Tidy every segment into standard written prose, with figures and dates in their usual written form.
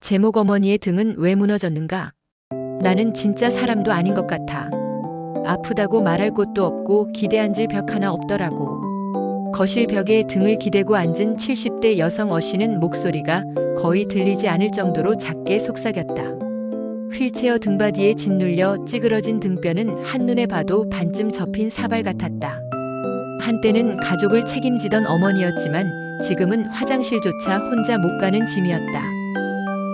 제목 어머니의 등은 왜 무너졌는가? 나는 진짜 사람도 아닌 것 같아. 아프다고 말할 곳도 없고 기대 앉을 벽 하나 없더라고. 거실 벽에 등을 기대고 앉은 70대 여성 어씨는 목소리가 거의 들리지 않을 정도로 작게 속삭였다. 휠체어 등받이에 짓눌려 찌그러진 등뼈는 한눈에 봐도 반쯤 접힌 사발 같았다. 한때는 가족을 책임지던 어머니였지만 지금은 화장실조차 혼자 못 가는 짐이었다.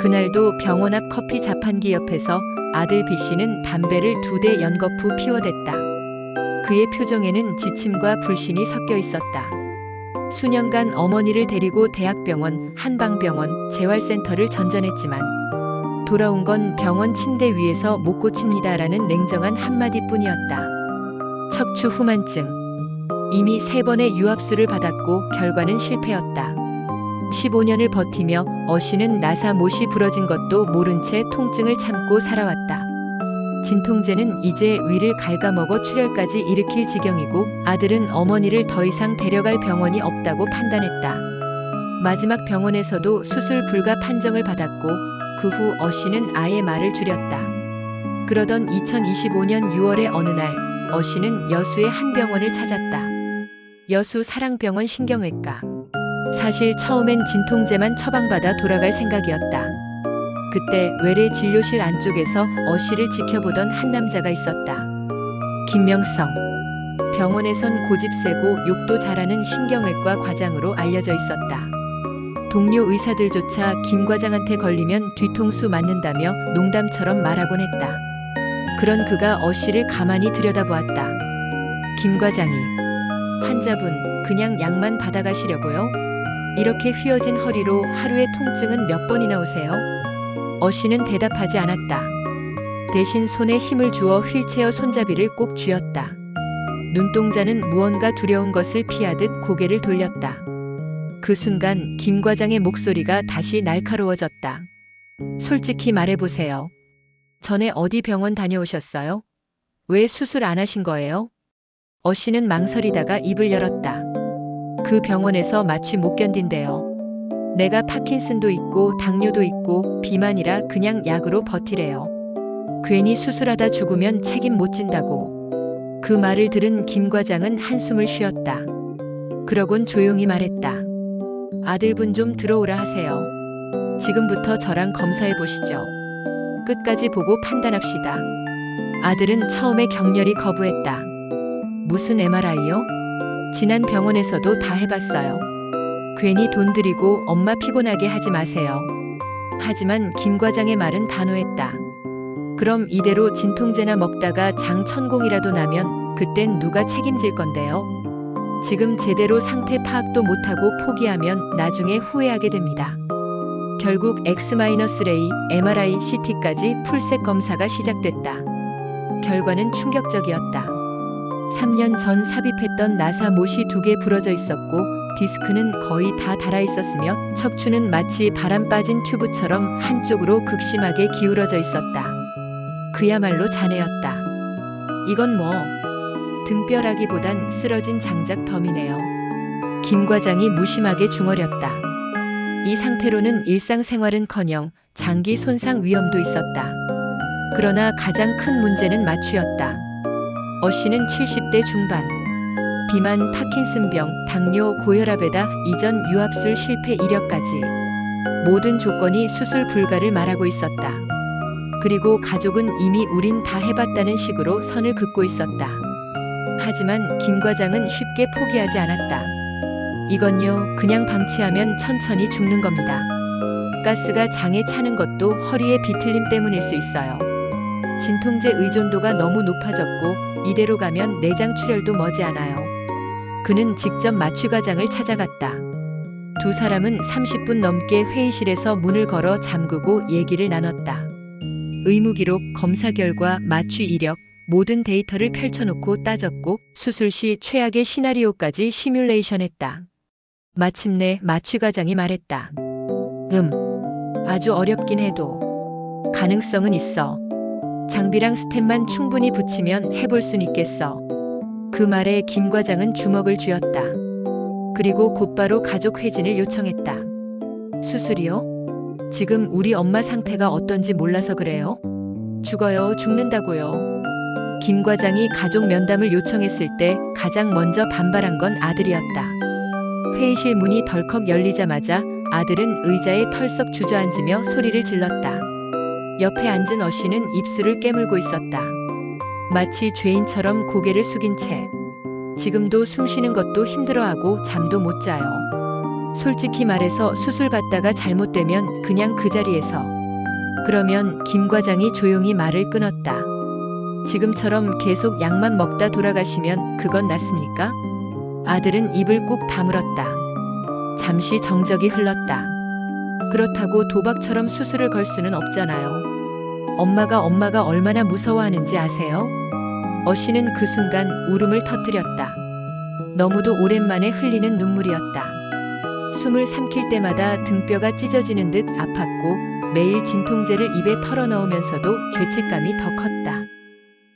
그날도 병원 앞 커피 자판기 옆에서 아들 B씨는 담배를 2대 연거푸 피워댔다. 그의 표정에는 지침과 불신이 섞여 있었다. 수년간 어머니를 데리고 대학병원, 한방병원, 재활센터를 전전했지만 돌아온 건 병원 침대 위에서 못 고칩니다라는 냉정한 한마디뿐이었다. 척추 후만증. 이미 3번의 유압수를 받았고 결과는 실패였다. 15년을 버티며 어씨는 나사 못이 부러진 것도 모른 채 통증을 참고 살아왔다. 진통제는 이제 위를 갉아먹어 출혈까지 일으킬 지경이고 아들은 어머니를 더 이상 데려갈 병원이 없다고 판단했다. 마지막 병원에서도 수술 불가 판정을 받았고 그 후 어씨는 아예 말을 줄였다. 그러던 2025년 6월의 어느 날 어씨는 여수의 한 병원을 찾았다. 여수 사랑병원 신경외과. 사실 처음엔 진통제만 처방받아 돌아갈 생각이었다. 그때 외래 진료실 안쪽에서 어씨를 지켜보던 한 남자가 있었다. 김명성. 병원에선 고집 세고 욕도 잘하는 신경외과 과장으로 알려져 있었다. 동료 의사들조차 김 과장한테 걸리면 뒤통수 맞는다며 농담처럼 말하곤 했다. 그런 그가 어씨를 가만히 들여다보았다. 김 과장이 환자분 그냥 약만 받아가시려고요? 이렇게 휘어진 허리로 하루에 통증은 몇 번이나 오세요? 어씨는 대답하지 않았다. 대신 손에 힘을 주어 휠체어 손잡이를 꼭 쥐었다. 눈동자는 무언가 두려운 것을 피하듯 고개를 돌렸다. 그 순간 김 과장의 목소리가 다시 날카로워졌다. 솔직히 말해보세요. 전에 어디 병원 다녀오셨어요? 왜 수술 안 하신 거예요? 어씨는 망설이다가 입을 열었다. 그 병원에서 마취 못 견딘대요. 내가 파킨슨도 있고 당뇨도 있고 비만이라 그냥 약으로 버티래요. 괜히 수술하다 죽으면 책임 못 진다고. 그 말을 들은 김 과장은 한숨을 쉬었다. 그러곤 조용히 말했다. 아들분 좀 들어오라 하세요. 지금부터 저랑 검사해 보시죠. 끝까지 보고 판단합시다. 아들은 처음에 격렬히 거부했다. 무슨 MRI요? 지난 병원에서도 다 해봤어요. 괜히 돈 들이고 엄마 피곤하게 하지 마세요. 하지만 김 과장의 말은 단호했다. 그럼 이대로 진통제나 먹다가 장 천공이라도 나면 그땐 누가 책임질 건데요? 지금 제대로 상태 파악도 못하고 포기하면 나중에 후회하게 됩니다. 결국 X-레이, MRI, CT까지 풀셋 검사가 시작됐다. 결과는 충격적이었다. 3년 전 삽입했던 나사 못이 2개 부러져 있었고 디스크는 거의 다 닳아 있었으며 척추는 마치 바람 빠진 튜브처럼 한쪽으로 극심하게 기울어져 있었다. 그야말로 잔해였다. 이건 뭐 등뼈라기보단 쓰러진 장작 덤이네요. 김 과장이 무심하게 중얼였다. 이 상태로는 일상생활은커녕 장기 손상 위험도 있었다. 그러나 가장 큰 문제는 마취였다. 어씨는 70대 중반. 비만, 파킨슨병, 당뇨, 고혈압에다 이전 유압술 실패 이력까지 모든 조건이 수술 불가를 말하고 있었다. 그리고 가족은 이미 우린 다 해봤다는 식으로 선을 긋고 있었다. 하지만 김 과장은 쉽게 포기하지 않았다. 이건요, 그냥 방치하면 천천히 죽는 겁니다. 가스가 장에 차는 것도 허리의 비틀림 때문일 수 있어요. 진통제 의존도가 너무 높아졌고 이대로 가면 내장 출혈도 머지않아요. 그는 직접 마취 과장을 찾아갔다. 두 사람은 30분 넘게 회의실에서 문을 걸어 잠그고 얘기를 나눴다. 의무 기록, 검사 결과, 마취 이력, 모든 데이터를 펼쳐놓고 따졌고 수술 시 최악의 시나리오까지 시뮬레이션했다. 마침내 마취 과장이 말했다. 아주 어렵긴 해도 가능성은 있어. 장비랑 스텝만 충분히 붙이면 해볼 순 있겠어. 그 말에 김 과장은 주먹을 쥐었다. 그리고 곧바로 가족 회진을 요청했다. 수술이요? 지금 우리 엄마 상태가 어떤지 몰라서 그래요? 죽어요, 죽는다고요. 김 과장이 가족 면담을 요청했을 때 가장 먼저 반발한 건 아들이었다. 회의실 문이 덜컥 열리자마자 아들은 의자에 털썩 주저앉으며 소리를 질렀다. 옆에 앉은 어씨는 입술을 깨물고 있었다. 마치 죄인처럼 고개를 숙인 채 지금도 숨 쉬는 것도 힘들어하고 잠도 못 자요. 솔직히 말해서 수술 받다가 잘못되면 그냥 그 자리에서. 그러면 김 과장이 조용히 말을 끊었다. 지금처럼 계속 약만 먹다 돌아가시면 그건 낫습니까? 아들은 입을 꾹 다물었다. 잠시 정적이 흘렀다. 그렇다고 도박처럼 수술을 걸 수는 없잖아요. 엄마가 얼마나 무서워하는지 아세요? 어씨는 그 순간 울음을 터뜨렸다. 너무도 오랜만에 흘리는 눈물이었다. 숨을 삼킬 때마다 등뼈가 찢어지는 듯 아팠고 매일 진통제를 입에 털어넣으면서도 죄책감이 더 컸다.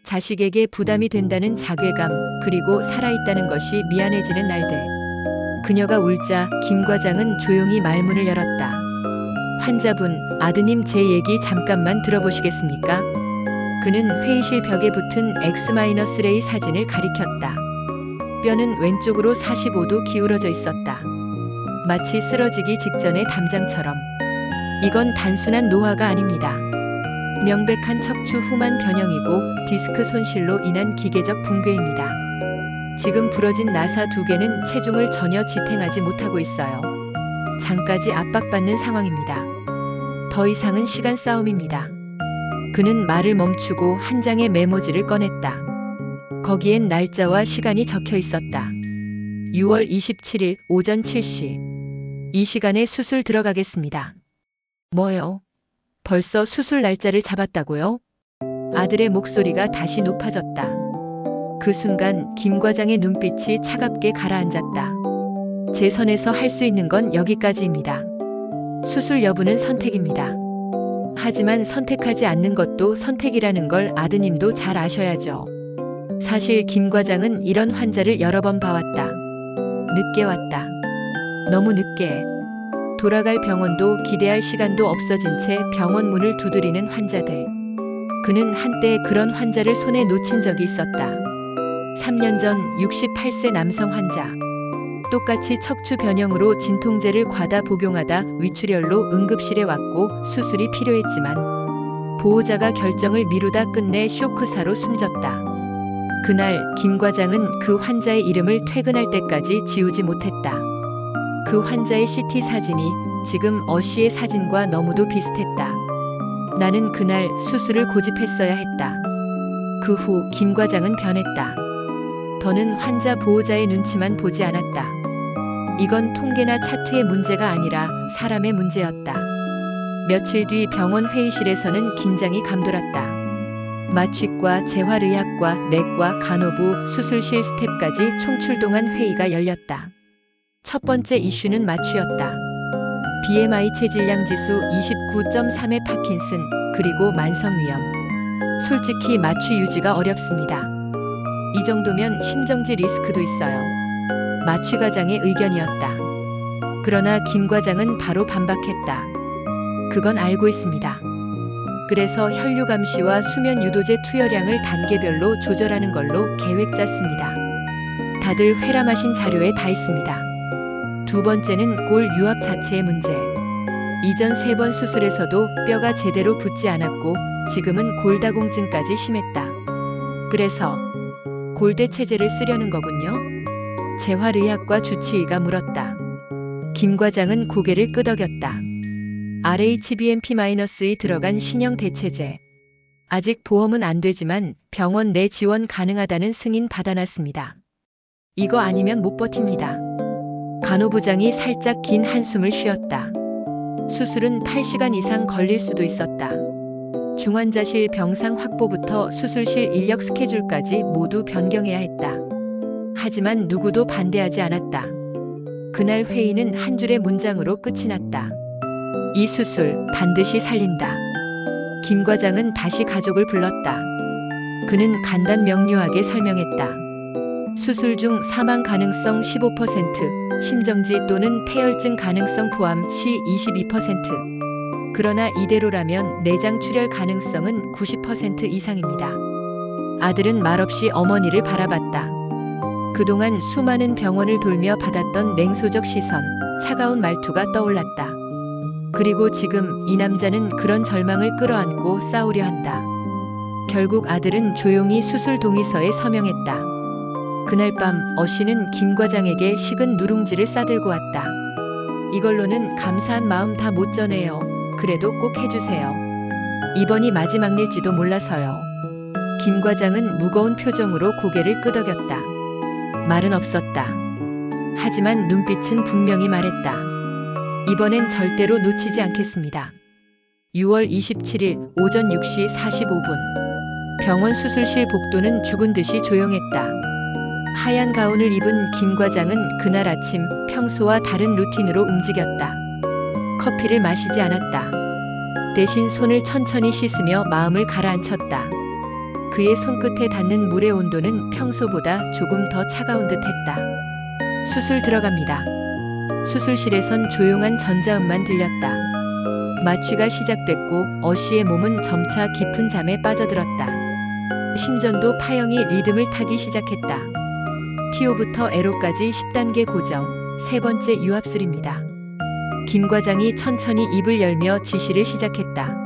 자식에게 부담이 된다는 자괴감, 그리고 살아있다는 것이 미안해지는 날들. 그녀가 울자 김 과장은 조용히 말문을 열었다. 환자분, 아드님 제 얘기 잠깐만 들어보시겠습니까? 그는 회의실 벽에 붙은 X-레이 사진을 가리켰다. 뼈는 왼쪽으로 45도 기울어져 있었다. 마치 쓰러지기 직전의 담장처럼. 이건 단순한 노화가 아닙니다. 명백한 척추 후만 변형이고 디스크 손실로 인한 기계적 붕괴입니다. 지금 부러진 나사 2개는 체중을 전혀 지탱하지 못하고 있어요. 장까지 압박받는 상황입니다. 더 이상은 시간 싸움입니다. 그는 말을 멈추고 한 장의 메모지를 꺼냈다. 거기엔 날짜와 시간이 적혀 있었다. 6월 27일 오전 7시. 이 시간에 수술 들어가겠습니다. 뭐요? 벌써 수술 날짜를 잡았다고요? 아들의 목소리가 다시 높아졌다. 그 순간 김 과장의 눈빛이 차갑게 가라앉았다. 제 선에서 할 수 있는 건 여기까지입니다. 수술 여부는 선택입니다. 하지만 선택하지 않는 것도 선택이라는 걸 아드님도 잘 아셔야죠. 사실 김 과장은 이런 환자를 여러 번 봐왔다. 늦게 왔다. 너무 늦게. 돌아갈 병원도 기대할 시간도 없어진 채 병원 문을 두드리는 환자들. 그는 한때 그런 환자를 손에 놓친 적이 있었다. 3년 전 68세 남성 환자. 똑같이 척추 변형으로 진통제를 과다 복용하다 위출혈로 응급실에 왔고 수술이 필요했지만 보호자가 결정을 미루다 끝내 쇼크사로 숨졌다. 그날 김 과장은 그 환자의 이름을 퇴근할 때까지 지우지 못했다. 그 환자의 CT 사진이 지금 어씨의 사진과 너무도 비슷했다. 나는 그날 수술을 고집했어야 했다. 그 후 김 과장은 변했다. 더는 환자 보호자의 눈치만 보지 않았다. 이건 통계나 차트의 문제가 아니라 사람의 문제였다. 며칠 뒤 병원 회의실에서는 긴장이 감돌았다. 마취과 재활의학과, 내과, 간호부, 수술실 스텝까지 총출동한 회의가 열렸다. 첫 번째 이슈는 마취였다. BMI 체질량 지수 29.3의 파킨슨, 그리고 만성위염. 솔직히 마취 유지가 어렵습니다. 이 정도면 심정지 리스크도 있어요. 마취 과장의 의견이었다. 그러나 김 과장은 바로 반박했다. 그건 알고 있습니다. 그래서 혈류 감시와 수면 유도제 투여량을 단계별로 조절하는 걸로 계획 짰습니다. 다들 회람하신 자료에 다 있습니다. 두 번째는 골 유압 자체의 문제. 이전 3번 수술에서도 뼈가 제대로 붙지 않았고 지금은 골다공증까지 심했다. 그래서 골대 체제를 쓰려는 거군요. 재활의학과 주치의가 물었다. 김 과장은 고개를 끄덕였다. RHBMP-이 들어간 신형 대체제. 아직 보험은 안 되지만 병원 내 지원 가능하다는 승인 받아놨습니다. 이거 아니면 못 버팁니다. 간호부장이 살짝 긴 한숨을 쉬었다. 수술은 8시간 이상 걸릴 수도 있었다. 중환자실 병상 확보부터 수술실 인력 스케줄까지 모두 변경해야 했다. 하지만 누구도 반대하지 않았다. 그날 회의는 한 줄의 문장으로 끝이 났다. 이 수술 반드시 살린다. 김 과장은 다시 가족을 불렀다. 그는 간단 명료하게 설명했다. 수술 중 사망 가능성 15%, 심정지 또는 폐혈증 가능성 포함 시 22%. 그러나 이대로라면 내장 출혈 가능성은 90% 이상입니다. 아들은 말없이 어머니를 바라봤다. 그동안 수많은 병원을 돌며 받았던 냉소적 시선, 차가운 말투가 떠올랐다. 그리고 지금 이 남자는 그런 절망을 끌어안고 싸우려 한다. 결국 아들은 조용히 수술 동의서에 서명했다. 그날 밤 어씨는 김 과장에게 식은 누룽지를 싸들고 왔다. 이걸로는 감사한 마음 다 못 전해요. 그래도 꼭 해주세요. 이번이 마지막 일지도 몰라서요. 김 과장은 무거운 표정으로 고개를 끄덕였다. 말은 없었다. 하지만 눈빛은 분명히 말했다. 이번엔 절대로 놓치지 않겠습니다. 6월 27일 오전 6시 45분. 병원 수술실 복도는 죽은 듯이 조용했다. 하얀 가운을 입은 김 과장은 그날 아침 평소와 다른 루틴으로 움직였다. 커피를 마시지 않았다. 대신 손을 천천히 씻으며 마음을 가라앉혔다. 그의 손끝에 닿는 물의 온도는 평소보다 조금 더 차가운 듯 했다. 수술 들어갑니다. 수술실에선 조용한 전자음만 들렸다. 마취가 시작됐고 어씨의 몸은 점차 깊은 잠에 빠져들었다. 심전도 파영이 리듬을 타기 시작했다. TO부터 에로까지 10단계 고정, 세 번째 유압술입니다. 김 과장이 천천히 입을 열며 지시를 시작했다.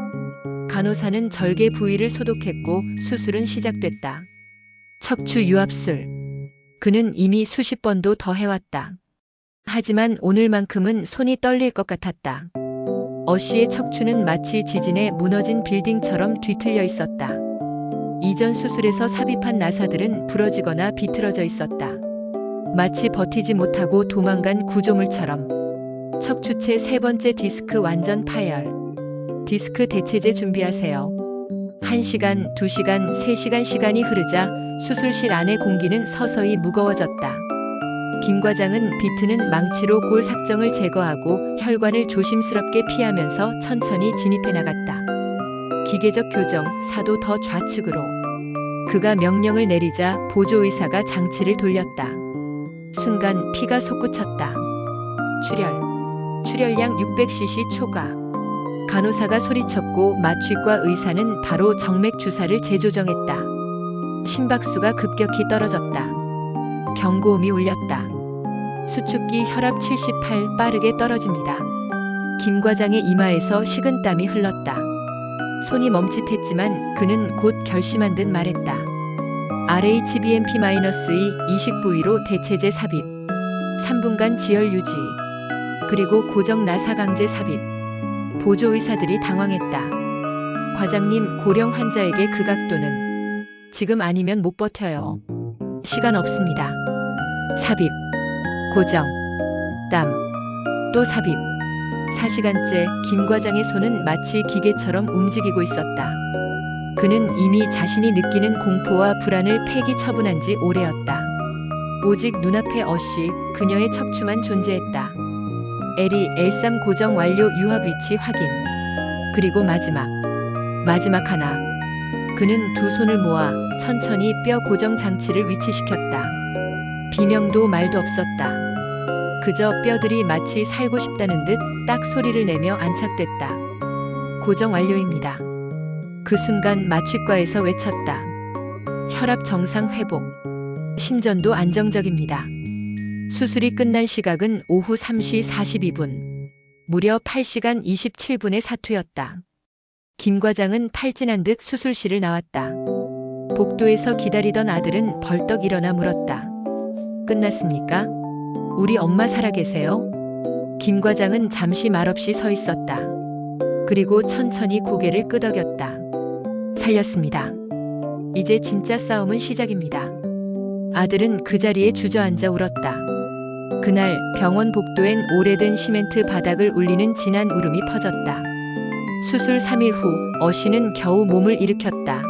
간호사는 절개 부위를 소독했고 수술은 시작됐다. 척추 유압술. 그는 이미 수십 번도 더 해왔다. 하지만 오늘만큼은 손이 떨릴 것 같았다. 어씨의 척추는 마치 지진에 무너진 빌딩처럼 뒤틀려 있었다. 이전 수술에서 삽입한 나사들은 부러지거나 비틀어져 있었다. 마치 버티지 못하고 도망간 구조물처럼. 척추체 세 번째 디스크 완전 파열. 디스크 대체제 준비하세요. 1시간, 2시간, 3시간 시간이 흐르자 수술실 안의 공기는 서서히 무거워졌다. 김 과장은 비트는 망치로 골 삭정을 제거하고 혈관을 조심스럽게 피하면서 천천히 진입해 나갔다. 기계적 교정, 사도 더 좌측으로. 그가 명령을 내리자 보조의사가 장치를 돌렸다. 순간 피가 솟구쳤다. 출혈량 600cc 초과. 간호사가 소리쳤고 마취과 의사는 바로 정맥 주사를 재조정했다. 심박수가 급격히 떨어졌다. 경고음이 울렸다. 수축기 혈압 78 빠르게 떨어집니다. 김 과장의 이마에서 식은땀이 흘렀다. 손이 멈칫했지만 그는 곧 결심한 듯 말했다. RHBMP-2 이식 부위로 대체제 삽입. 3분간 지혈 유지. 그리고 고정 나사 강제 삽입. 보조의사들이 당황했다. 과장님, 고령 환자에게 그 각도는 지금 아니면 못 버텨요. 시간 없습니다. 삽입. 고정. 땀. 또 삽입. 4시간째 김 과장의 손은 마치 기계처럼 움직이고 있었다. 그는 이미 자신이 느끼는 공포와 불안을 패기 처분한 지 오래였다. 오직 눈앞에 어씨, 그녀의 척추만 존재했다. L이 L3 고정 완료 유압 위치 확인. 그리고 마지막 하나. 그는 두 손을 모아 천천히 뼈 고정 장치를 위치시켰다. 비명도 말도 없었다. 그저 뼈들이 마치 살고 싶다는 듯 딱 소리를 내며 안착됐다. 고정 완료입니다. 그 순간 마취과에서 외쳤다. 혈압 정상 회복. 심전도 안정적입니다. 수술이 끝난 시각은 오후 3시 42분. 무려 8시간 27분의 사투였다. 김 과장은 팔진한 듯 수술실을 나왔다. 복도에서 기다리던 아들은 벌떡 일어나 물었다. 끝났습니까? 우리 엄마 살아계세요? 김 과장은 잠시 말없이 서 있었다. 그리고 천천히 고개를 끄덕였다. 살렸습니다. 이제 진짜 싸움은 시작입니다. 아들은 그 자리에 주저앉아 울었다. 그날 병원 복도엔 오래된 시멘트 바닥을 울리는 진한 울음이 퍼졌다. 수술 3일 후 어씨는 겨우 몸을 일으켰다.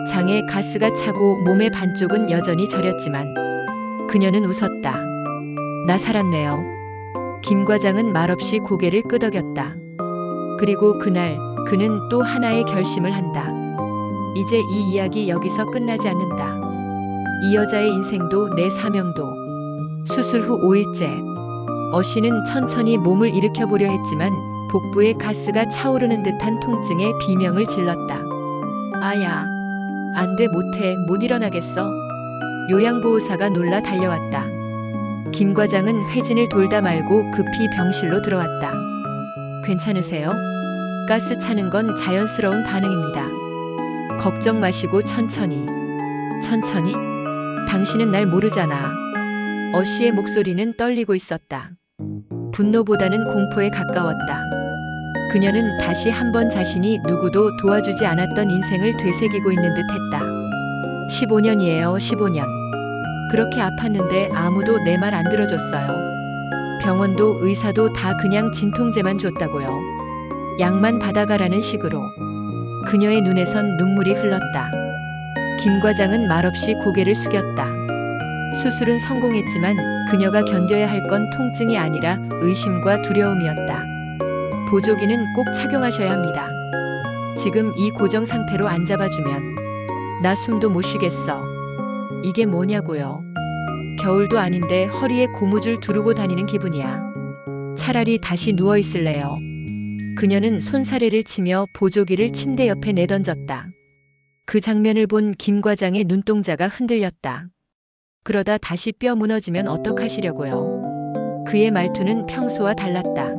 장에 가스가 차고 몸의 반쪽은 여전히 저렸지만 그녀는 웃었다. 나 살았네요. 김 과장은 말없이 고개를 끄덕였다. 그리고 그날 그는 또 하나의 결심을 한다. 이제 이 이야기 여기서 끝나지 않는다. 이 여자의 인생도 내 사명도. 수술 후 5일째. 어씨는 천천히 몸을 일으켜보려 했지만 복부에 가스가 차오르는 듯한 통증에 비명을 질렀다. 아야, 안 돼, 못해, 못 일어나겠어. 요양보호사가 놀라 달려왔다. 김 과장은 회진을 돌다 말고 급히 병실로 들어왔다. 괜찮으세요? 가스 차는 건 자연스러운 반응입니다. 걱정 마시고 천천히. 천천히? 당신은 날 모르잖아. 어 씨의 목소리는 떨리고 있었다. 분노보다는 공포에 가까웠다. 그녀는 다시 한번 자신이 누구도 도와주지 않았던 인생을 되새기고 있는 듯 했다. 15년이에요, 15년. 그렇게 아팠는데 아무도 내 말 안 들어줬어요. 병원도 의사도 다 그냥 진통제만 줬다고요. 약만 받아가라는 식으로. 그녀의 눈에선 눈물이 흘렀다. 김 과장은 말없이 고개를 숙였다. 수술은 성공했지만 그녀가 견뎌야 할 건 통증이 아니라 의심과 두려움이었다. 보조기는 꼭 착용하셔야 합니다. 지금 이 고정 상태로 안 잡아주면 나 숨도 못 쉬겠어. 이게 뭐냐고요. 겨울도 아닌데 허리에 고무줄 두르고 다니는 기분이야. 차라리 다시 누워 있을래요. 그녀는 손사래를 치며 보조기를 침대 옆에 내던졌다. 그 장면을 본 김 과장의 눈동자가 흔들렸다. 그러다 다시 뼈 무너지면 어떡하시려고요. 그의 말투는 평소와 달랐다.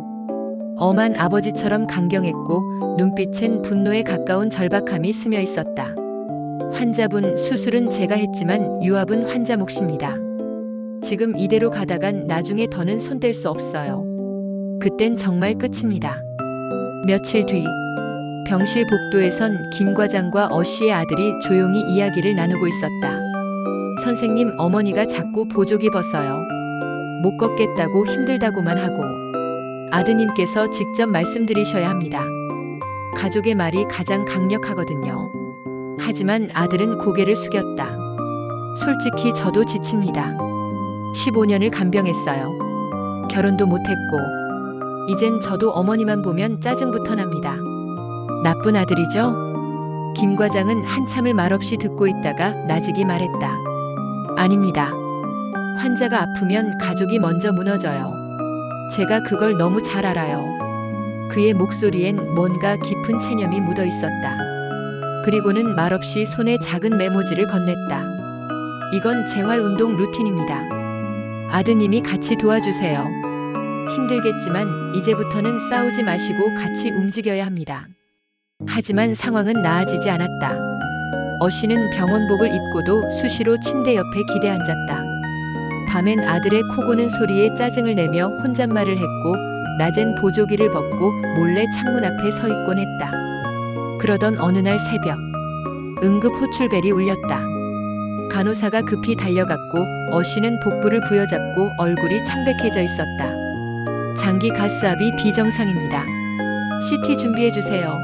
엄한 아버지처럼 강경했고 눈빛엔 분노에 가까운 절박함이 스며 있었다. 환자분, 수술은 제가 했지만 유압은 환자 몫입니다. 지금 이대로 가다간 나중에 더는 손댈 수 없어요. 그땐 정말 끝입니다. 며칠 뒤 병실 복도에선 김 과장과 어 씨의 아들이 조용히 이야기를 나누고 있었다. 선생님, 어머니가 자꾸 보조기 벗어요. 못 걷겠다고 힘들다고만 하고. 아드님께서 직접 말씀드리셔야 합니다. 가족의 말이 가장 강력하거든요. 하지만 아들은 고개를 숙였다. 솔직히 저도 지칩니다. 15년을 간병했어요. 결혼도 못했고. 이젠 저도 어머니만 보면 짜증부터 납니다. 나쁜 아들이죠? 김 과장은 한참을 말없이 듣고 있다가 나직이 말했다. 아닙니다. 환자가 아프면 가족이 먼저 무너져요. 제가 그걸 너무 잘 알아요. 그의 목소리엔 뭔가 깊은 체념이 묻어 있었다. 그리고는 말없이 손에 작은 메모지를 건넸다. 이건 재활운동 루틴입니다. 아드님이 같이 도와주세요. 힘들겠지만 이제부터는 싸우지 마시고 같이 움직여야 합니다. 하지만 상황은 나아지지 않았다. 어 씨는 병원복을 입고도 수시로 침대 옆에 기대 앉았다. 밤엔 아들의 코 고는 소리에 짜증을 내며 혼잣말을 했고, 낮엔 보조기를 벗고 몰래 창문 앞에 서 있곤 했다. 그러던 어느 날 새벽, 응급 호출벨이 울렸다. 간호사가 급히 달려갔고 어 씨는 복부를 부여잡고 얼굴이 창백해져 있었다. 장기 가스압이 비정상입니다. CT 준비해주세요.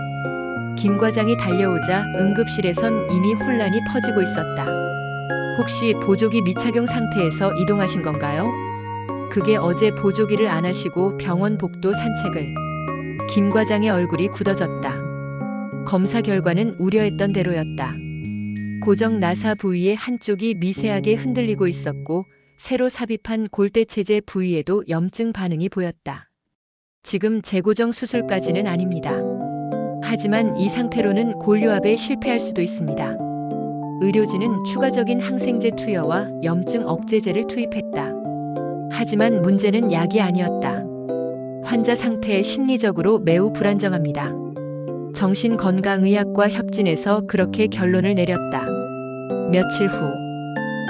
김 과장이 달려오자 응급실에선 이미 혼란이 퍼지고 있었다. 혹시 보조기 미착용 상태에서 이동하신 건가요? 그게 어제 보조기를 안 하시고 병원 복도 산책을. 김 과장의 얼굴이 굳어졌다. 검사 결과는 우려했던 대로였다. 고정 나사 부위의 한쪽이 미세하게 흔들리고 있었고 새로 삽입한 골대체제 부위에도 염증 반응이 보였다. 지금 재고정 수술까지는 아닙니다. 하지만 이 상태로는 골류압에 실패할 수도 있습니다. 의료진은 추가적인 항생제 투여와 염증 억제제를 투입했다. 하지만 문제는 약이 아니었다. 환자 상태에 심리적으로 매우 불안정합니다. 정신건강의학과 협진에서 그렇게 결론을 내렸다. 며칠 후,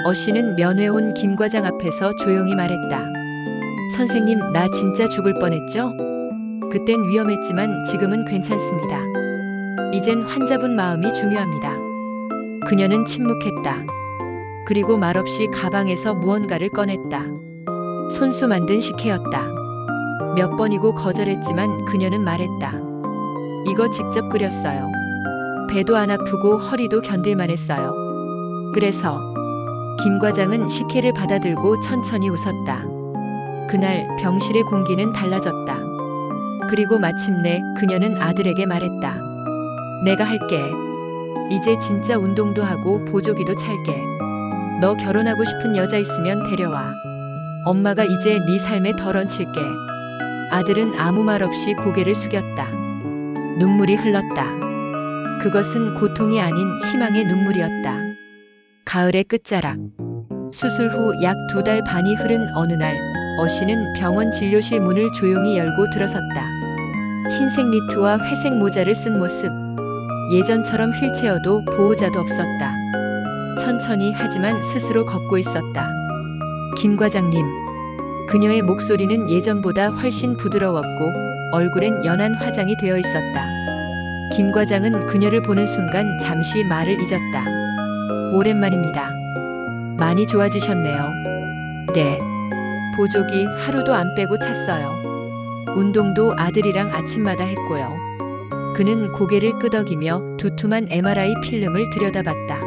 어 씨는 면회 온 김 과장 앞에서 조용히 말했다. 선생님, 나 진짜 죽을 뻔했죠? 그땐 위험했지만 지금은 괜찮습니다. 이젠 환자분 마음이 중요합니다. 그녀는 침묵했다. 그리고 말없이 가방에서 무언가를 꺼냈다. 손수 만든 식혜였다. 몇 번이고 거절했지만 그녀는 말했다. 이거 직접 끓였어요. 배도 안 아프고 허리도 견딜만 했어요. 그래서 김 과장은 식혜를 받아들고 천천히 웃었다. 그날 병실의 공기는 달라졌다. 그리고 마침내 그녀는 아들에게 말했다. 내가 할게. 이제 진짜 운동도 하고 보조기도 찰게. 너 결혼하고 싶은 여자 있으면 데려와. 엄마가 이제 네 삶에 덜 얹힐게. 아들은 아무 말 없이 고개를 숙였다. 눈물이 흘렀다. 그것은 고통이 아닌 희망의 눈물이었다. 가을의 끝자락. 수술 후 약 2달 반이 흐른 어느 날, 어씨는 병원 진료실 문을 조용히 열고 들어섰다. 흰색 니트와 회색 모자를 쓴 모습. 예전처럼 휠체어도 보호자도 없었다. 천천히 하지만 스스로 걷고 있었다. 김 과장님. 그녀의 목소리는 예전보다 훨씬 부드러웠고 얼굴엔 연한 화장이 되어 있었다. 김 과장은 그녀를 보는 순간 잠시 말을 잊었다. 오랜만입니다. 많이 좋아지셨네요. 네. 보조기 하루도 안 빼고 찼어요. 운동도 아들이랑 아침마다 했고요. 그는 고개를 끄덕이며 두툼한 MRI 필름을 들여다봤다.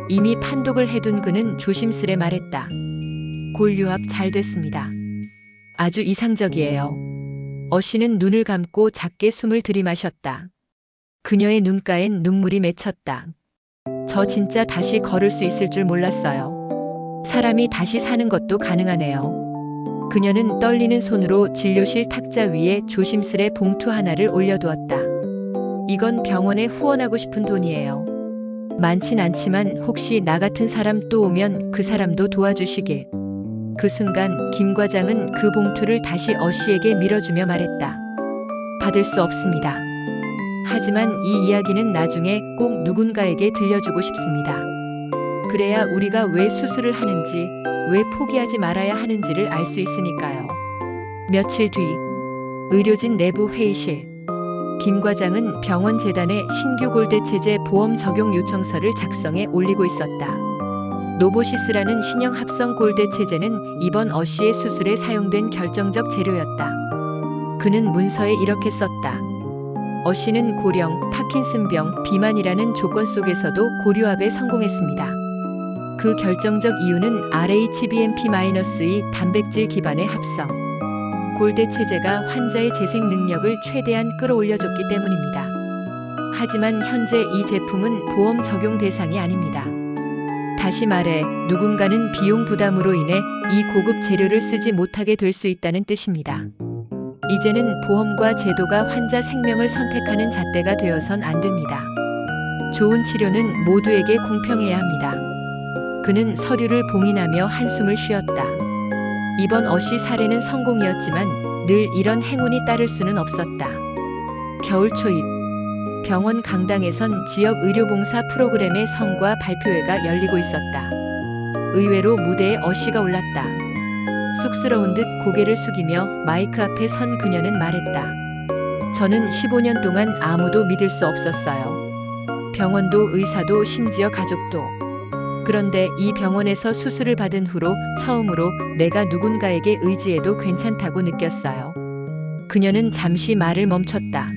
이미 판독을 해둔 그는 조심스레 말했다. 골유합 잘 됐습니다. 아주 이상적이에요. 어씨는 눈을 감고 작게 숨을 들이마셨다. 그녀의 눈가엔 눈물이 맺혔다. 저 진짜 다시 걸을 수 있을 줄 몰랐어요. 사람이 다시 사는 것도 가능하네요. 그녀는 떨리는 손으로 진료실 탁자 위에 조심스레 봉투 하나를 올려두었다. 이건 병원에 후원하고 싶은 돈이에요. 많진 않지만 혹시 나 같은 사람 또 오면 그 사람도 도와주시길. 그 순간 김 과장은 그 봉투를 다시 어씨에게 밀어주며 말했다. 받을 수 없습니다. 하지만 이 이야기는 나중에 꼭 누군가에게 들려주고 싶습니다. 그래야 우리가 왜 수술을 하는지, 왜 포기하지 말아야 하는지를 알 수 있으니까요. 며칠 뒤, 의료진 내부 회의실. 김 과장은 병원 재단에 신규 골대체제 보험 적용 요청서를 작성해 올리고 있었다. 노보시스라는 신형 합성 골대체제는 이번 어씨의 수술에 사용된 결정적 재료였다. 그는 문서에 이렇게 썼다. 어씨는 고령, 파킨슨병, 비만이라는 조건 속에서도 고류합에 성공했습니다. 그 결정적 이유는 RHBMP-2 단백질 기반의 합성. 골대 체제가 환자의 재생 능력을 최대한 끌어올려줬기 때문입니다. 하지만 현재 이 제품은 보험 적용 대상이 아닙니다. 다시 말해 누군가는 비용 부담으로 인해 이 고급 재료를 쓰지 못하게 될 수 있다는 뜻입니다. 이제는 보험과 제도가 환자 생명을 선택하는 잣대가 되어선 안 됩니다. 좋은 치료는 모두에게 공평해야 합니다. 그는 서류를 봉인하며 한숨을 쉬었다. 이번 어씨 사례는 성공이었지만 늘 이런 행운이 따를 수는 없었다. 겨울 초입, 병원 강당에선 지역 의료봉사 프로그램의 성과 발표회가 열리고 있었다. 의외로 무대에 어씨가 올랐다. 쑥스러운 듯 고개를 숙이며 마이크 앞에 선 그녀는 말했다. 저는 15년 동안 아무도 믿을 수 없었어요. 병원도 의사도 심지어 가족도. 그런데 이 병원에서 수술을 받은 후로 처음으로 내가 누군가에게 의지해도 괜찮다고 느꼈어요. 그녀는 잠시 말을 멈췄다.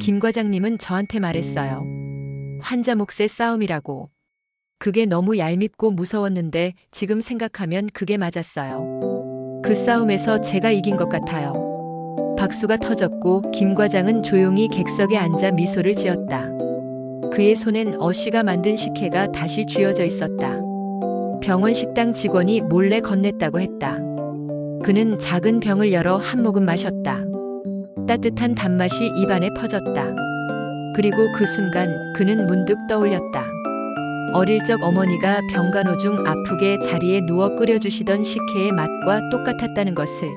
김 과장님은 저한테 말했어요. 환자 몫의 싸움이라고. 그게 너무 얄밉고 무서웠는데 지금 생각하면 그게 맞았어요. 그 싸움에서 제가 이긴 것 같아요. 박수가 터졌고 김 과장은 조용히 객석에 앉아 미소를 지었다. 그의 손엔 어씨가 만든 식혜가 다시 쥐어져 있었다. 병원 식당 직원이 몰래 건넸다고 했다. 그는 작은 병을 열어 한 모금 마셨다. 따뜻한 단맛이 입안에 퍼졌다. 그리고 그 순간 그는 문득 떠올렸다. 어릴 적 어머니가 병간호 중 아프게 자리에 누워 끓여주시던 식혜의 맛과 똑같았다는 것을.